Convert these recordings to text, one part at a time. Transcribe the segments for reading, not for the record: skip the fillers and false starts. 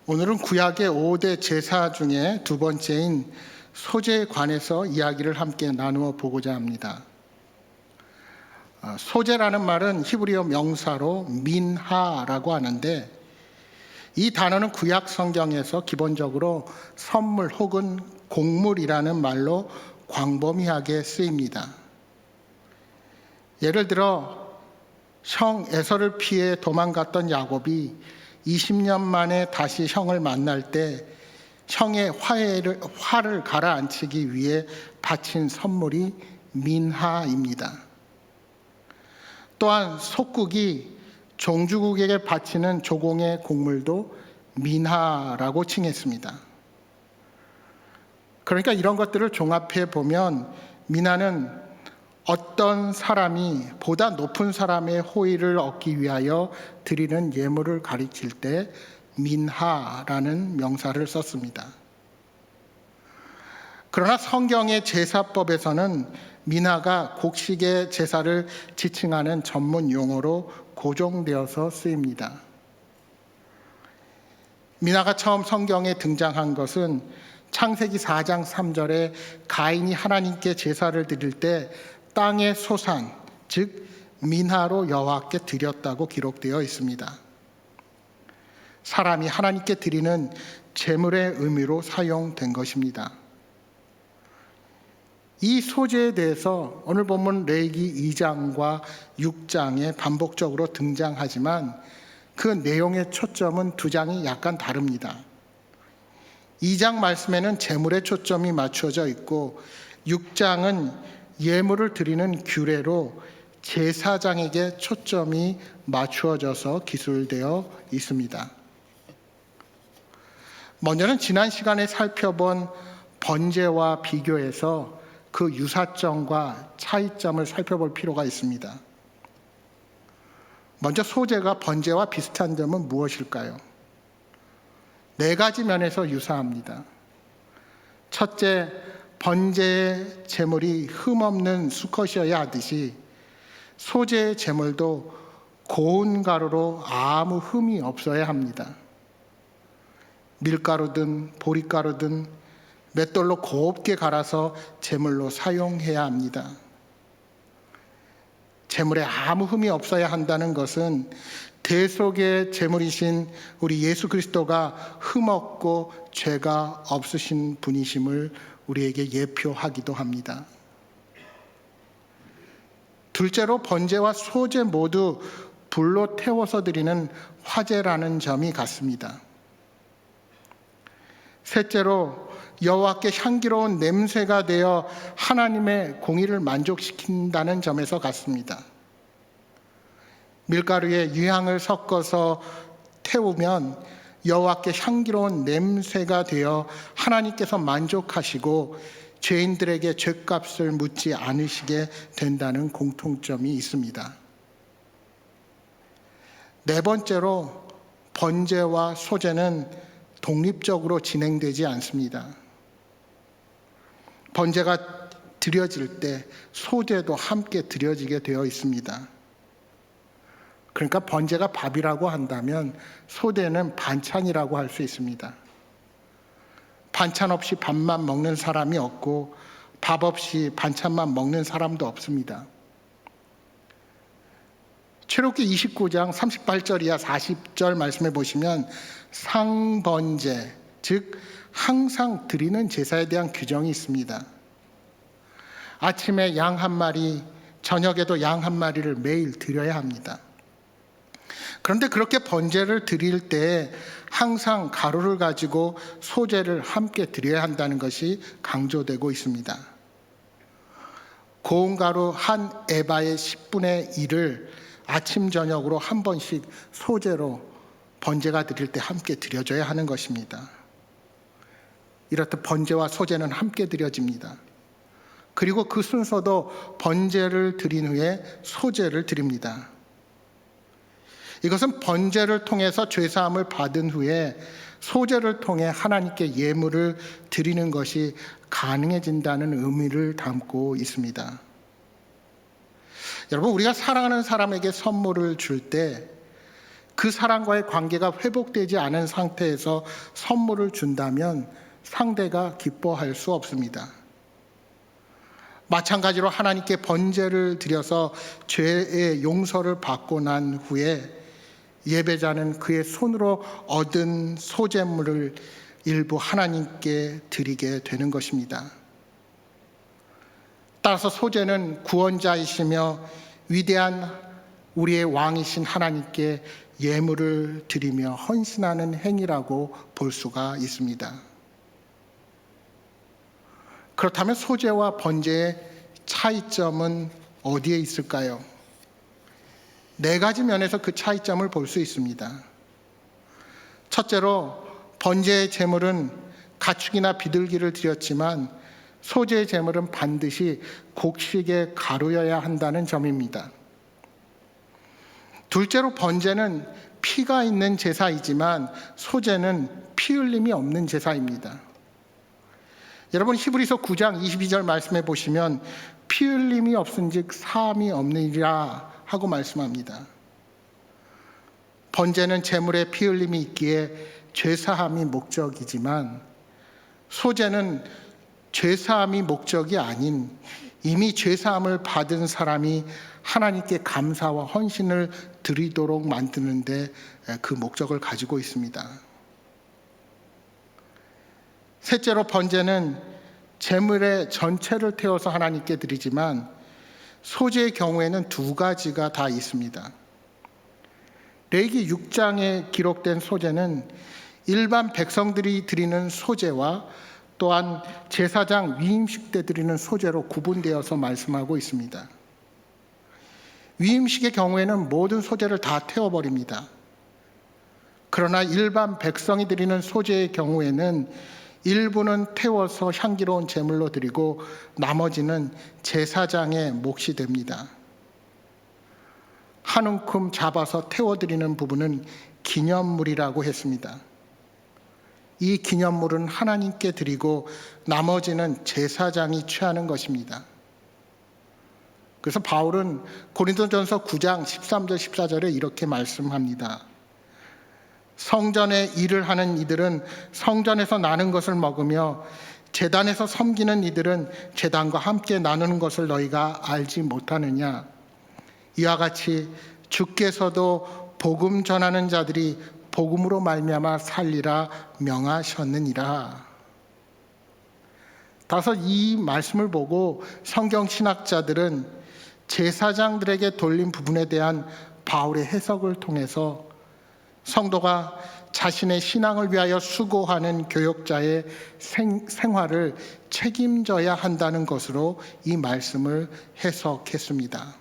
오늘은 구약의 5대 제사 중에 두 번째인 소제에 관해서 이야기를 함께 나누어 보고자 합니다. 소제라는 말은 히브리어 명사로 민하라고 하는데, 이 단어는 구약 성경에서 기본적으로 선물 혹은 곡물이라는 말로 광범위하게 쓰입니다. 예를 들어 형 에서를 피해 도망갔던 야곱이 20년 만에 다시 형을 만날 때 형의 화를 가라앉히기 위해 바친 선물이 민하입니다. 또한 속국이 종주국에게 바치는 조공의 곡물도 민하라고 칭했습니다. 그러니까 이런 것들을 종합해 보면 민하는 어떤 사람이 보다 높은 사람의 호의를 얻기 위하여 드리는 예물을 가리킬 때 민하라는 명사를 썼습니다. 그러나 성경의 제사법에서는 민하가 곡식의 제사를 지칭하는 전문 용어로 고정되어서 쓰입니다. 민하가 처음 성경에 등장한 것은 창세기 4장 3절에 가인이 하나님께 제사를 드릴 때 땅의 소산, 즉 민하로 여호와께 드렸다고 기록되어 있습니다. 사람이 하나님께 드리는 제물의 의미로 사용된 것입니다. 이 소제에 대해서 오늘 본문 레위기 2장과 6장에 반복적으로 등장하지만 그 내용의 초점은 두 장이 약간 다릅니다. 2장 말씀에는 제물의 초점이 맞추어져 있고 6장은 예물을 드리는 규례로 제사장에게 초점이 맞추어져서 기술되어 있습니다. 먼저는 지난 시간에 살펴본 번제와 비교해서 그 유사점과 차이점을 살펴볼 필요가 있습니다. 먼저 소제가 번제와 비슷한 점은 무엇일까요? 4가지 면에서 유사합니다. 첫째, 번제의 제물이 흠없는 수컷이어야 하듯이 소제의 제물도 고운 가루로 아무 흠이 없어야 합니다. 밀가루든 보리가루든 맷돌로 곱게 갈아서 제물로 사용해야 합니다. 제물에 아무 흠이 없어야 한다는 것은 대속의 제물이신 우리 예수 그리스도가 흠없고 죄가 없으신 분이심을 우리에게 예표하기도 합니다. 둘째로 번제와 소제 모두 불로 태워서 드리는 화제라는 점이 같습니다. 셋째로 여호와께 향기로운 냄새가 되어 하나님의 공의를 만족시킨다는 점에서 같습니다. 밀가루에 유향을 섞어서 태우면 여호와께 향기로운 냄새가 되어 하나님께서 만족하시고 죄인들에게 죄값을 묻지 않으시게 된다는 공통점이 있습니다. 네 번째로 번제와 소제는 독립적으로 진행되지 않습니다. 번제가 드려질 때 소제도 함께 드려지게 되어 있습니다. 그러니까 번제가 밥이라고 한다면 소제는 반찬이라고 할 수 있습니다. 반찬 없이 밥만 먹는 사람이 없고 밥 없이 반찬만 먹는 사람도 없습니다. 출애굽기 29장 38절 이하 40절 말씀에 보시면 상번제, 즉 항상 드리는 제사에 대한 규정이 있습니다. 아침에 양 한 마리, 저녁에도 양 한 마리를 매일 드려야 합니다. 그런데 그렇게 번제를 드릴 때 항상 가루를 가지고 소제를 함께 드려야 한다는 것이 강조되고 있습니다. 고운 가루 한 에바의 10분의 1을 아침 저녁으로 한 번씩 소제로 번제가 드릴 때 함께 드려져야 하는 것입니다. 이렇듯 번제와 소제는 함께 드려집니다. 그리고 그 순서도 번제를 드린 후에 소제를 드립니다. 이것은 번제를 통해서 죄사함을 받은 후에 소제를 통해 하나님께 예물을 드리는 것이 가능해진다는 의미를 담고 있습니다. 여러분, 우리가 사랑하는 사람에게 선물을 줄 때 그 사람과의 관계가 회복되지 않은 상태에서 선물을 준다면 상대가 기뻐할 수 없습니다. 마찬가지로 하나님께 번제를 드려서 죄의 용서를 받고 난 후에 예배자는 그의 손으로 얻은 소제물을 일부 하나님께 드리게 되는 것입니다. 따라서 소제는 구원자이시며 위대한 우리의 왕이신 하나님께 예물을 드리며 헌신하는 행위라고 볼 수가 있습니다. 그렇다면 소제와 번제의 차이점은 어디에 있을까요? 네 가지 면에서 그 차이점을 볼 수 있습니다. 첫째로 번제의 제물은 가축이나 비둘기를 드렸지만 소제의 제물은 반드시 곡식의 가루여야 한다는 점입니다. 둘째로 번제는 피가 있는 제사이지만 소제는 피 흘림이 없는 제사입니다. 여러분 히브리서 9장 22절 말씀해 보시면 피 흘림이 없은즉 사함이 없느니라 하고 말씀합니다. 번제는 제물에 피 흘림이 있기에 죄사함이 목적이지만 소제는 죄사함이 목적이 아닌 이미 죄사함을 받은 사람이 하나님께 감사와 헌신을 드리도록 만드는데 그 목적을 가지고 있습니다. 셋째로 번제는 제물의 전체를 태워서 하나님께 드리지만 소제의 경우에는 두 가지가 다 있습니다. 레위기 6장에 기록된 소제는 일반 백성들이 드리는 소제와 또한 제사장 위임식 때 드리는 소제로 구분되어서 말씀하고 있습니다. 위임식의 경우에는 모든 소제를 다 태워버립니다. 그러나 일반 백성이 드리는 소제의 경우에는 일부는 태워서 향기로운 제물로 드리고 나머지는 제사장의 몫이 됩니다. 한 움큼 잡아서 태워드리는 부분은 기념물이라고 했습니다. 이 기념물은 하나님께 드리고 나머지는 제사장이 취하는 것입니다. 그래서 바울은 고린도전서 9장 13절 14절에 이렇게 말씀합니다. 성전에 일을 하는 이들은 성전에서 나는 것을 먹으며 제단에서 섬기는 이들은 제단과 함께 나누는 것을 너희가 알지 못하느냐. 이와 같이 주께서도 복음 전하는 자들이 복음으로 말미암아 살리라 명하셨느니라. 따라서 이 말씀을 보고 성경 신학자들은 제사장들에게 돌린 부분에 대한 바울의 해석을 통해서 성도가 자신의 신앙을 위하여 수고하는 교역자의 생활을 책임져야 한다는 것으로 이 말씀을 해석했습니다.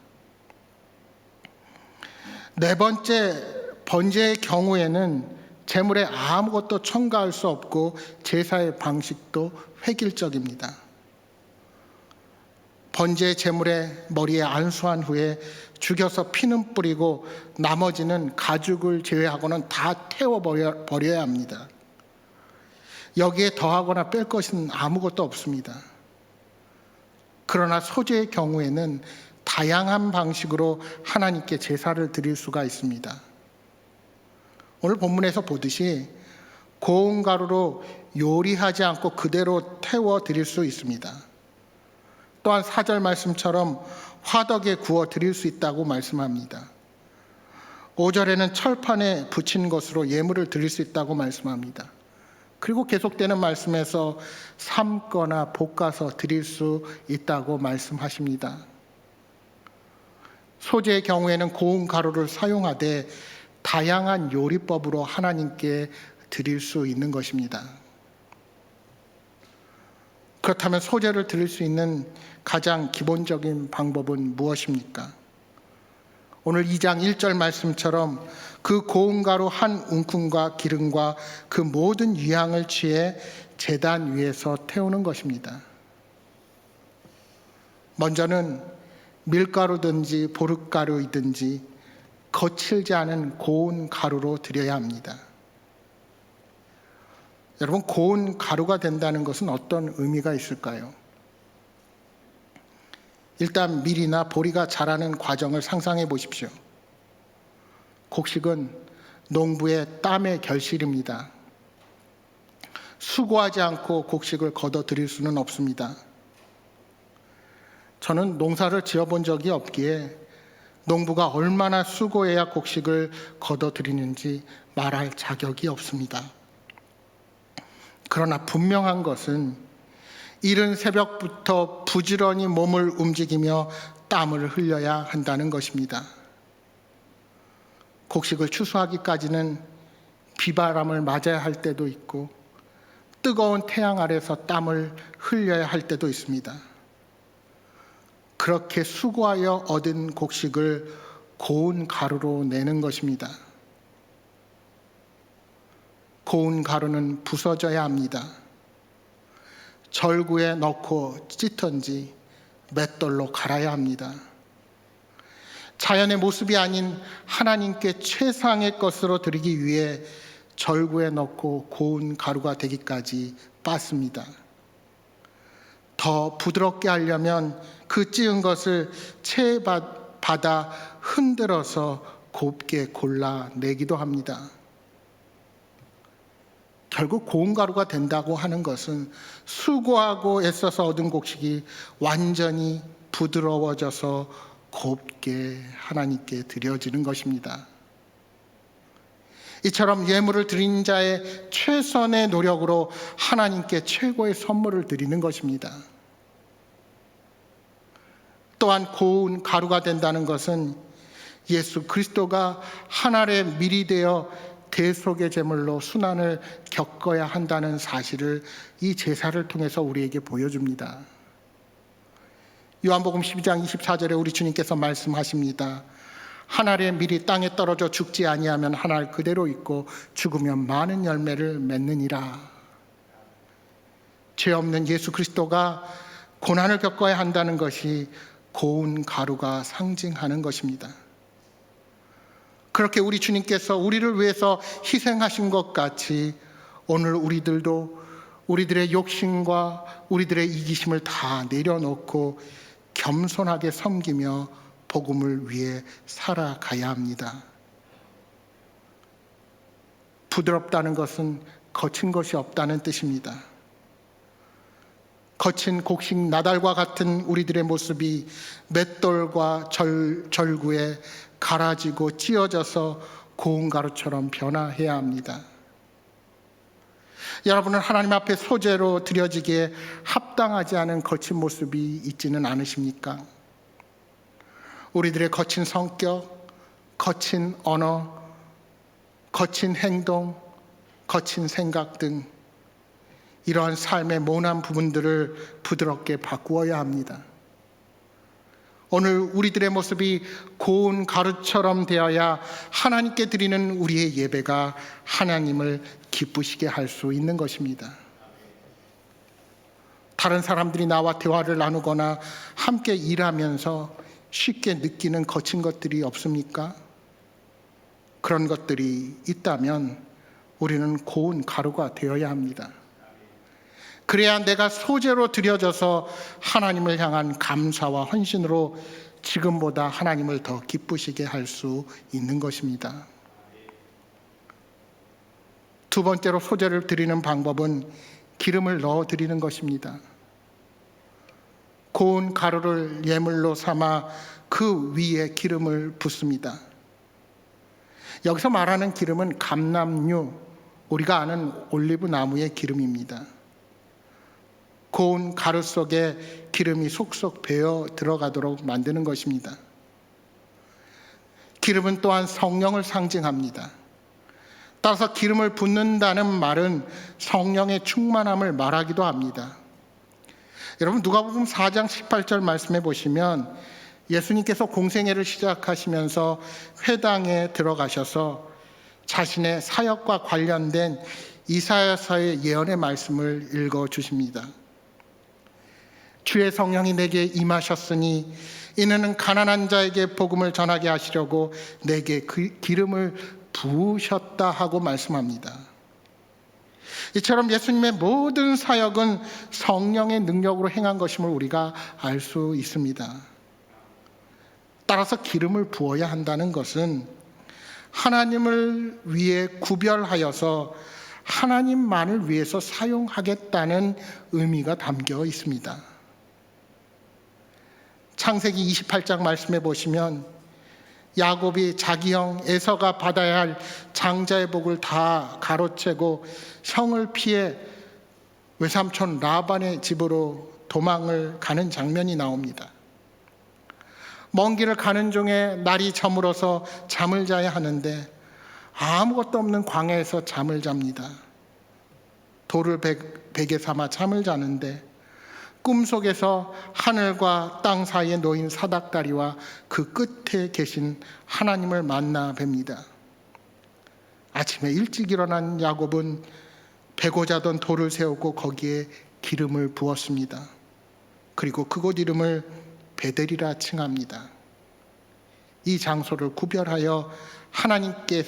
네 번째, 번제의 경우에는 제물에 아무것도 첨가할 수 없고 제사의 방식도 획일적입니다. 번제의 제물의 머리에 안수한 후에 죽여서 피는 뿌리고 나머지는 가죽을 제외하고는 다 태워버려야 합니다. 여기에 더하거나 뺄 것은 아무것도 없습니다. 그러나 소제의 경우에는 다양한 방식으로 하나님께 제사를 드릴 수가 있습니다. 오늘 본문에서 보듯이 고운 가루로 요리하지 않고 그대로 태워 드릴 수 있습니다. 또한 4절 말씀처럼 화덕에 구워 드릴 수 있다고 말씀합니다. 5절에는 철판에 붙인 것으로 예물을 드릴 수 있다고 말씀합니다. 그리고 계속되는 말씀에서 삶거나 볶아서 드릴 수 있다고 말씀하십니다. 소제의 경우에는 고운 가루를 사용하되 다양한 요리법으로 하나님께 드릴 수 있는 것입니다. 그렇다면 소제를 드릴 수 있는 가장 기본적인 방법은 무엇입니까? 오늘 2장 1절 말씀처럼 그 고운 가루 한 움큼과 기름과 그 모든 유향을 취해 제단 위에서 태우는 것입니다. 먼저는 밀가루든지 보름가루이든지 거칠지 않은 고운 가루로 드려야 합니다. 여러분, 고운 가루가 된다는 것은 어떤 의미가 있을까요? 일단 밀이나 보리가 자라는 과정을 상상해 보십시오. 곡식은 농부의 땀의 결실입니다. 수고하지 않고 곡식을 거둬들일 수는 없습니다. 저는 농사를 지어본 적이 없기에 농부가 얼마나 수고해야 곡식을 거둬들이는지 말할 자격이 없습니다. 그러나 분명한 것은 이른 새벽부터 부지런히 몸을 움직이며 땀을 흘려야 한다는 것입니다. 곡식을 추수하기까지는 비바람을 맞아야 할 때도 있고 뜨거운 태양 아래서 땀을 흘려야 할 때도 있습니다. 그렇게 수고하여 얻은 곡식을 고운 가루로 내는 것입니다. 고운 가루는 부서져야 합니다. 절구에 넣고 찢던지 맷돌로 갈아야 합니다. 자연의 모습이 아닌 하나님께 최상의 것으로 드리기 위해 절구에 넣고 고운 가루가 되기까지 빻습니다. 더 부드럽게 하려면 그 찌은 것을 체에 받아 흔들어서 곱게 골라내기도 합니다. 결국 고운 가루가 된다고 하는 것은 수고하고 애써서 얻은 곡식이 완전히 부드러워져서 곱게 하나님께 드려지는 것입니다. 이처럼 예물을 드린 자의 최선의 노력으로 하나님께 최고의 선물을 드리는 것입니다. 또한 고운 가루가 된다는 것은 예수 그리스도가 하늘의 밀이 되어 대속의 제물로 순환을 겪어야 한다는 사실을 이 제사를 통해서 우리에게 보여줍니다. 요한복음 12장 24절에 우리 주님께서 말씀하십니다. 하늘의 밀이 땅에 떨어져 죽지 아니하면 하늘 그대로 있고 죽으면 많은 열매를 맺느니라. 죄 없는 예수 그리스도가 고난을 겪어야 한다는 것이 고운 가루가 상징하는 것입니다. 그렇게 우리 주님께서 우리를 위해서 희생하신 것 같이 오늘 우리들도 우리들의 욕심과 우리들의 이기심을 다 내려놓고 겸손하게 섬기며 복음을 위해 살아가야 합니다. 부드럽다는 것은 거친 것이 없다는 뜻입니다. 거친 곡식 나달과 같은 우리들의 모습이 맷돌과 절구에 갈아지고 찧어져서 고운 가루처럼 변화해야 합니다. 여러분은 하나님 앞에 소재로 드려지기에 합당하지 않은 거친 모습이 있지는 않으십니까? 우리들의 거친 성격, 거친 언어, 거친 행동, 거친 생각 등 이러한 삶의 모난 부분들을 부드럽게 바꾸어야 합니다. 오늘 우리들의 모습이 고운 가루처럼 되어야 하나님께 드리는 우리의 예배가 하나님을 기쁘시게 할 수 있는 것입니다. 다른 사람들이 나와 대화를 나누거나 함께 일하면서 쉽게 느끼는 거친 것들이 없습니까? 그런 것들이 있다면 우리는 고운 가루가 되어야 합니다. 그래야 내가 소재로 드려져서 하나님을 향한 감사와 헌신으로 지금보다 하나님을 더 기쁘시게 할 수 있는 것입니다. 두 번째로 소재를 드리는 방법은 기름을 넣어 드리는 것입니다. 고운 가루를 예물로 삼아 그 위에 기름을 붓습니다. 여기서 말하는 기름은 감람류, 우리가 아는 올리브 나무의 기름입니다. 고운 가루 속에 기름이 속속 배어 들어가도록 만드는 것입니다. 기름은 또한 성령을 상징합니다. 따라서 기름을 붓는다는 말은 성령의 충만함을 말하기도 합니다. 여러분 누가복음 4장 18절 말씀해 보시면 예수님께서 공생애를 시작하시면서 회당에 들어가셔서 자신의 사역과 관련된 이사야서의 예언의 말씀을 읽어 주십니다. 주의 성령이 내게 임하셨으니 이는 가난한 자에게 복음을 전하게 하시려고 내게 그 기름을 부으셨다 하고 말씀합니다. 이처럼 예수님의 모든 사역은 성령의 능력으로 행한 것임을 우리가 알 수 있습니다. 따라서 기름을 부어야 한다는 것은 하나님을 위해 구별하여서 하나님만을 위해서 사용하겠다는 의미가 담겨 있습니다. 창세기 28장 말씀해 보시면 야곱이 자기 형 에서가 받아야 할 장자의 복을 다 가로채고 형을 피해 외삼촌 라반의 집으로 도망을 가는 장면이 나옵니다. 먼 길을 가는 중에 날이 저물어서 잠을 자야 하는데 아무것도 없는 광야에서 잠을 잡니다. 돌을 베개 삼아 잠을 자는데 꿈속에서 하늘과 땅 사이에 놓인 사닥다리와 그 끝에 계신 하나님을 만나 뵙니다. 아침에 일찍 일어난 야곱은 베고 자던 돌을 세우고 거기에 기름을 부었습니다. 그리고 그곳 이름을 베델이라 칭합니다. 이 장소를 구별하여 하나님께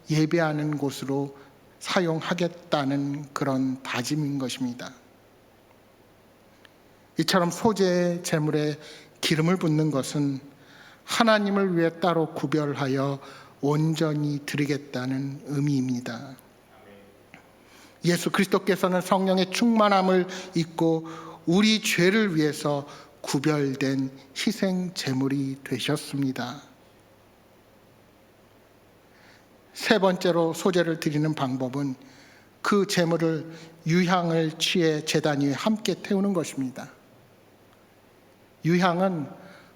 예배하는 곳으로 사용하겠다는 그런 다짐인 것입니다. 이처럼 소재의 제물에 기름을 붓는 것은 하나님을 위해 따로 구별하여 온전히 드리겠다는 의미입니다. 예수 그리스도께서는 성령의 충만함을 입고 우리 죄를 위해서 구별된 희생 제물이 되셨습니다. 세 번째로 소제를 드리는 방법은 그 제물을 유향을 취해 제단 위에 함께 태우는 것입니다. 유향은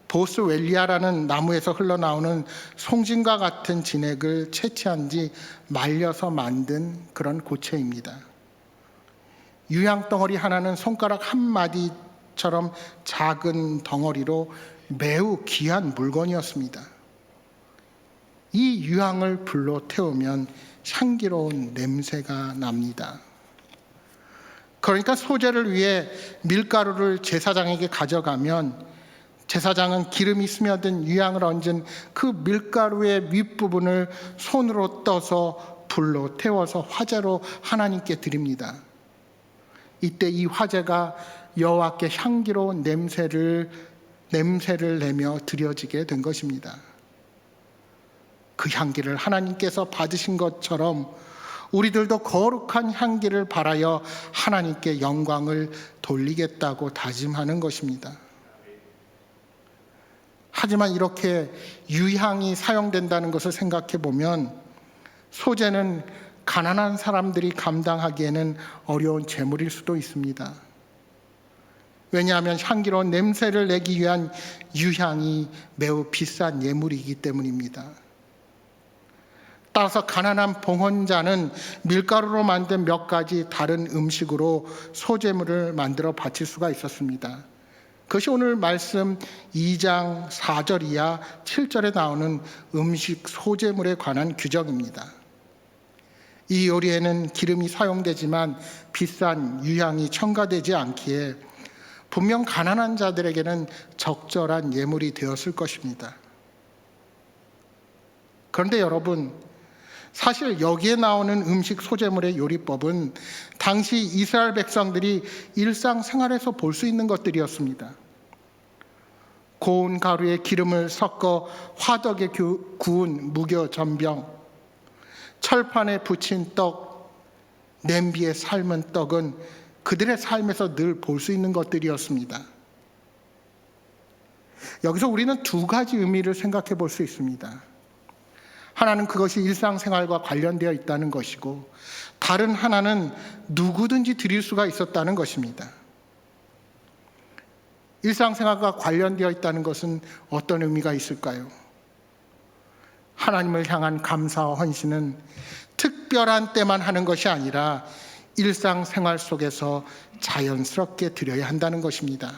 보스웰리아라는 나무에서 흘러나오는 송진과 같은 진액을 채취한 뒤 말려서 만든 그런 고체입니다. 유향 덩어리 하나는 손가락 한 마디처럼 작은 덩어리로 매우 귀한 물건이었습니다. 이 유향을 불로 태우면 향기로운 냄새가 납니다. 그러니까 소제를 위해 밀가루를 제사장에게 가져가면 제사장은 기름이 스며든 유향을 얹은 그 밀가루의 윗부분을 손으로 떠서 불로 태워서 화제로 하나님께 드립니다. 이때 이 화제가 여호와께 향기로운 냄새를 내며 드려지게 된 것입니다. 그 향기를 하나님께서 받으신 것처럼 우리들도 거룩한 향기를 발하여 하나님께 영광을 돌리겠다고 다짐하는 것입니다. 하지만 이렇게 유향이 사용된다는 것을 생각해 보면 소제는 가난한 사람들이 감당하기에는 어려운 제물일 수도 있습니다. 왜냐하면 향기로운 냄새를 내기 위한 유향이 매우 비싼 예물이기 때문입니다. 따라서 가난한 봉헌자는 밀가루로 만든 몇 가지 다른 음식으로 소제물을 만들어 바칠 수가 있었습니다. 그것이 오늘 말씀 2장 4절 이하 7절에 나오는 음식 소제물에 관한 규정입니다. 이 요리에는 기름이 사용되지만 비싼 유향이 첨가되지 않기에 분명 가난한 자들에게는 적절한 예물이 되었을 것입니다. 그런데 여러분, 사실 여기에 나오는 음식 소제물의 요리법은 당시 이스라엘 백성들이 일상생활에서 볼 수 있는 것들이었습니다. 고운 가루에 기름을 섞어 화덕에 구운 무교 전병, 철판에 부친 떡, 냄비에 삶은 떡은 그들의 삶에서 늘 볼 수 있는 것들이었습니다. 여기서 우리는 두 가지 의미를 생각해 볼 수 있습니다. 하나는 그것이 일상생활과 관련되어 있다는 것이고, 다른 하나는 누구든지 드릴 수가 있었다는 것입니다. 일상생활과 관련되어 있다는 것은 어떤 의미가 있을까요? 하나님을 향한 감사와 헌신은 특별한 때만 하는 것이 아니라 일상생활 속에서 자연스럽게 드려야 한다는 것입니다.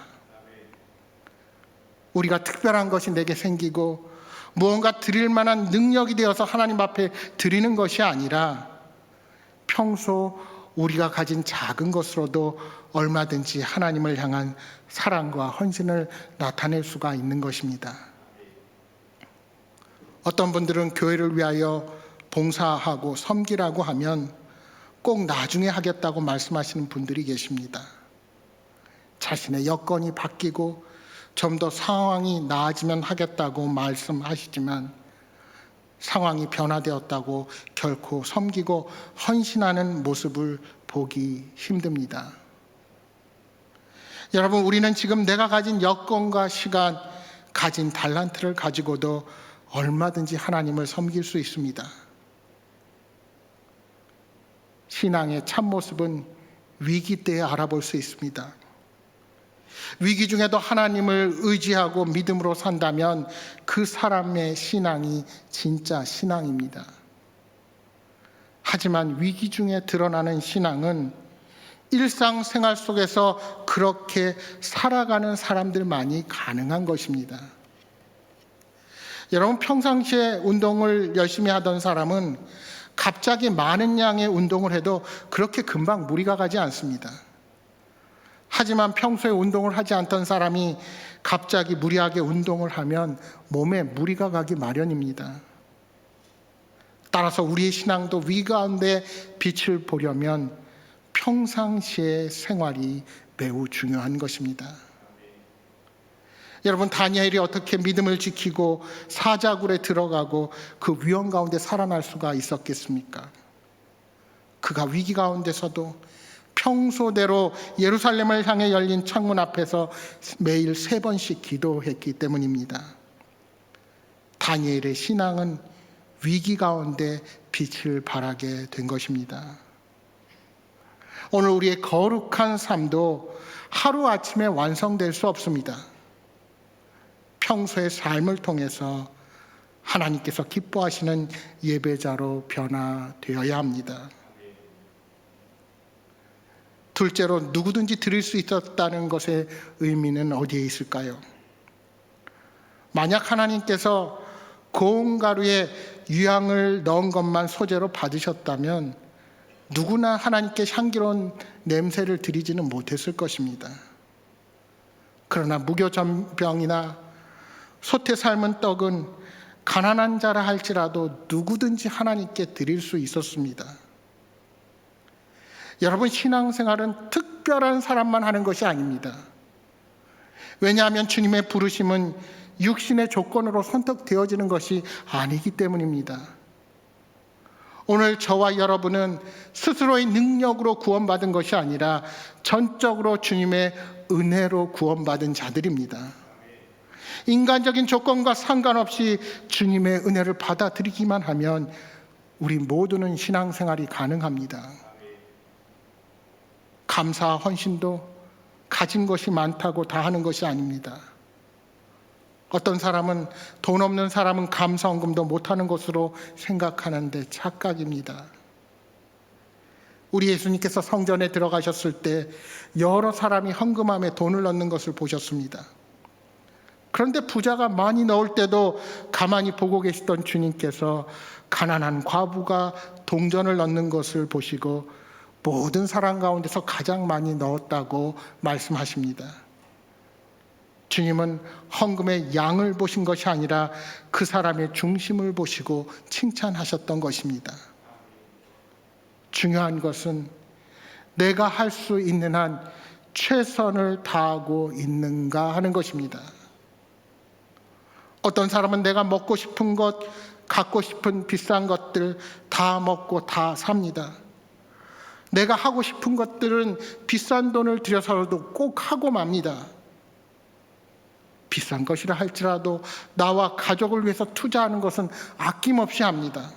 우리가 특별한 것이 내게 생기고 무언가 드릴 만한 능력이 되어서 하나님 앞에 드리는 것이 아니라 평소 우리가 가진 작은 것으로도 얼마든지 하나님을 향한 사랑과 헌신을 나타낼 수가 있는 것입니다. 어떤 분들은 교회를 위하여 봉사하고 섬기라고 하면 꼭 나중에 하겠다고 말씀하시는 분들이 계십니다. 자신의 여건이 바뀌고 좀 더 상황이 나아지면 하겠다고 말씀하시지만 상황이 변화되었다고 결코 섬기고 헌신하는 모습을 보기 힘듭니다. 여러분, 우리는 지금 내가 가진 여건과 시간, 가진 달란트를 가지고도 얼마든지 하나님을 섬길 수 있습니다. 신앙의 참모습은 위기 때에 알아볼 수 있습니다. 위기 중에도 하나님을 의지하고 믿음으로 산다면 그 사람의 신앙이 진짜 신앙입니다. 하지만 위기 중에 드러나는 신앙은 일상생활 속에서 그렇게 살아가는 사람들만이 가능한 것입니다. 여러분, 평상시에 운동을 열심히 하던 사람은 갑자기 많은 양의 운동을 해도 그렇게 금방 무리가 가지 않습니다. 하지만 평소에 운동을 하지 않던 사람이 갑자기 무리하게 운동을 하면 몸에 무리가 가기 마련입니다. 따라서 우리의 신앙도 위기 가운데 빛을 보려면 평상시의 생활이 매우 중요한 것입니다. 여러분, 다니엘이 어떻게 믿음을 지키고 사자굴에 들어가고 그 위험 가운데 살아날 수가 있었겠습니까? 그가 위기 가운데서도 평소대로 예루살렘을 향해 열린 창문 앞에서 매일 3번씩 기도했기 때문입니다. 다니엘의 신앙은 위기 가운데 빛을 발하게 된 것입니다. 오늘 우리의 거룩한 삶도 하루아침에 완성될 수 없습니다. 평소의 삶을 통해서 하나님께서 기뻐하시는 예배자로 변화되어야 합니다. 둘째로, 누구든지 드릴 수 있었다는 것의 의미는 어디에 있을까요? 만약 하나님께서 고운 가루에 유향을 넣은 것만 소재로 받으셨다면 누구나 하나님께 향기로운 냄새를 드리지는 못했을 것입니다. 그러나 무교전병이나 소태 삶은 떡은 가난한 자라 할지라도 누구든지 하나님께 드릴 수 있었습니다. 여러분, 신앙생활은 특별한 사람만 하는 것이 아닙니다. 왜냐하면 주님의 부르심은 육신의 조건으로 선택되어지는 것이 아니기 때문입니다. 오늘 저와 여러분은 스스로의 능력으로 구원받은 것이 아니라 전적으로 주님의 은혜로 구원받은 자들입니다. 인간적인 조건과 상관없이 주님의 은혜를 받아들이기만 하면 우리 모두는 신앙생활이 가능합니다. 감사와 헌신도 가진 것이 많다고 다 하는 것이 아닙니다. 어떤 사람은 돈 없는 사람은 감사헌금도 못하는 것으로 생각하는데 착각입니다. 우리 예수님께서 성전에 들어가셨을 때 여러 사람이 헌금함에 돈을 넣는 것을 보셨습니다. 그런데 부자가 많이 넣을 때도 가만히 보고 계시던 주님께서 가난한 과부가 동전을 넣는 것을 보시고 모든 사람 가운데서 가장 많이 넣었다고 말씀하십니다. 주님은 헌금의 양을 보신 것이 아니라 그 사람의 중심을 보시고 칭찬하셨던 것입니다. 중요한 것은 내가 할 수 있는 한 최선을 다하고 있는가 하는 것입니다. 어떤 사람은 내가 먹고 싶은 것, 갖고 싶은 비싼 것들 다 먹고 다 삽니다. 내가 하고 싶은 것들은 비싼 돈을 들여서라도 꼭 하고 맙니다. 비싼 것이라 할지라도 나와 가족을 위해서 투자하는 것은 아낌없이 합니다.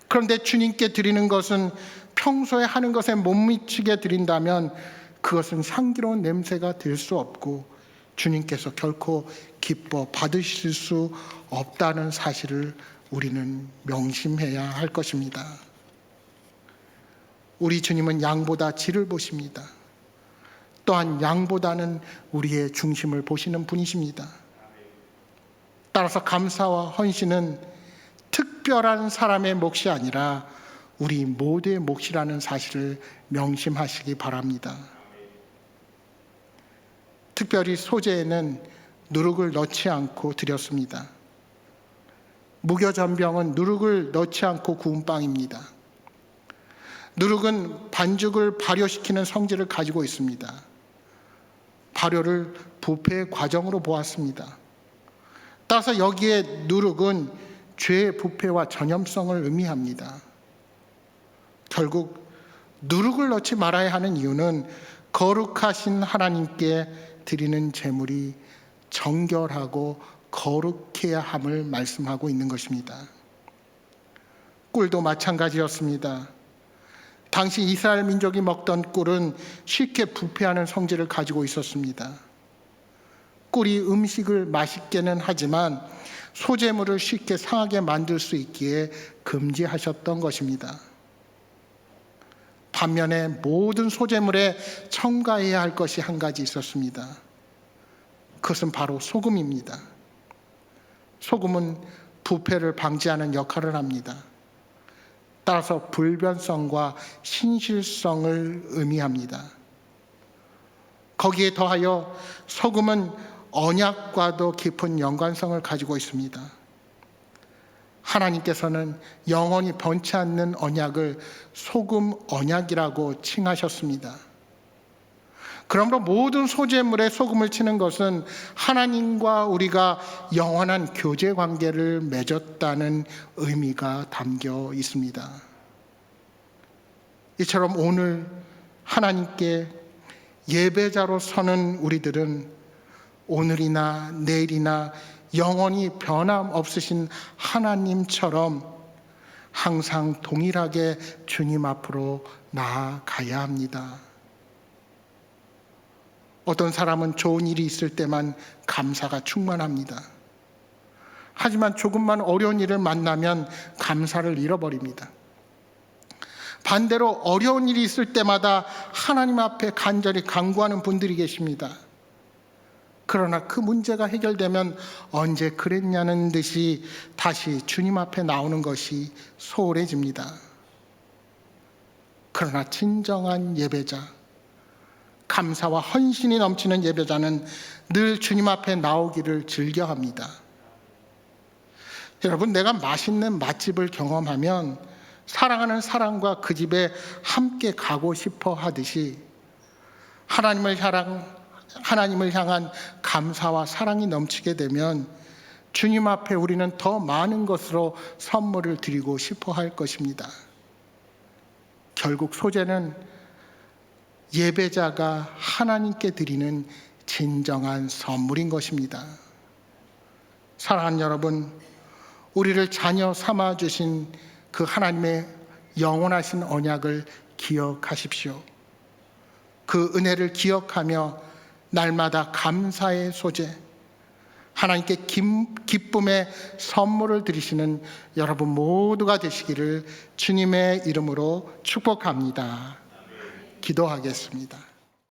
그런데 주님께 드리는 것은 평소에 하는 것에 못 미치게 드린다면 그것은 향기로운 냄새가 될 수 없고 주님께서 결코 기뻐 받으실 수 없다는 사실을 우리는 명심해야 할 것입니다. 우리 주님은 양보다 질을 보십니다. 또한 양보다는 우리의 중심을 보시는 분이십니다. 따라서 감사와 헌신은 특별한 사람의 몫이 아니라 우리 모두의 몫이라는 사실을 명심하시기 바랍니다. 특별히 소재에는 누룩을 넣지 않고 드렸습니다. 무교전병은 누룩을 넣지 않고 구운 빵입니다. 누룩은 반죽을 발효시키는 성질을 가지고 있습니다. 발효를 부패의 과정으로 보았습니다. 따라서 여기에 누룩은 죄의 부패와 전염성을 의미합니다. 결국 누룩을 넣지 말아야 하는 이유는 거룩하신 하나님께 드리는 제물이 정결하고 거룩해야 함을 말씀하고 있는 것입니다. 꿀도 마찬가지였습니다. 당시 이스라엘 민족이 먹던 꿀은 쉽게 부패하는 성질을 가지고 있었습니다. 꿀이 음식을 맛있게는 하지만 소재물을 쉽게 상하게 만들 수 있기에 금지하셨던 것입니다. 반면에 모든 소재물에 첨가해야 할 것이 한 가지 있었습니다. 그것은 바로 소금입니다. 소금은 부패를 방지하는 역할을 합니다. 따라서 불변성과 신실성을 의미합니다. 거기에 더하여 소금은 언약과도 깊은 연관성을 가지고 있습니다. 하나님께서는 영원히 변치 않는 언약을 소금 언약이라고 칭하셨습니다. 그러므로 모든 소재물에 소금을 치는 것은 하나님과 우리가 영원한 교제 관계를 맺었다는 의미가 담겨 있습니다. 이처럼 오늘 하나님께 예배자로 서는 우리들은 오늘이나 내일이나 영원히 변함없으신 하나님처럼 항상 동일하게 주님 앞으로 나아가야 합니다. 어떤 사람은 좋은 일이 있을 때만 감사가 충만합니다. 하지만 조금만 어려운 일을 만나면 감사를 잃어버립니다. 반대로 어려운 일이 있을 때마다 하나님 앞에 간절히 간구하는 분들이 계십니다. 그러나 그 문제가 해결되면 언제 그랬냐는 듯이 다시 주님 앞에 나오는 것이 소홀해집니다. 그러나 진정한 예배자, 감사와 헌신이 넘치는 예배자는 늘 주님 앞에 나오기를 즐겨합니다. 여러분, 내가 맛있는 맛집을 경험하면 사랑하는 사람과 그 집에 함께 가고 싶어 하듯이 하나님을 향한 감사와 사랑이 넘치게 되면 주님 앞에 우리는 더 많은 것으로 선물을 드리고 싶어 할 것입니다. 결국 소재는 예배자가 하나님께 드리는 진정한 선물인 것입니다. 사랑하는 여러분, 우리를 자녀 삼아 주신 그 하나님의 영원하신 언약을 기억하십시오. 그 은혜를 기억하며 날마다 감사의 소재, 하나님께 기쁨의 선물을 드리시는 여러분 모두가 되시기를 주님의 이름으로 축복합니다. 기도하겠습니다.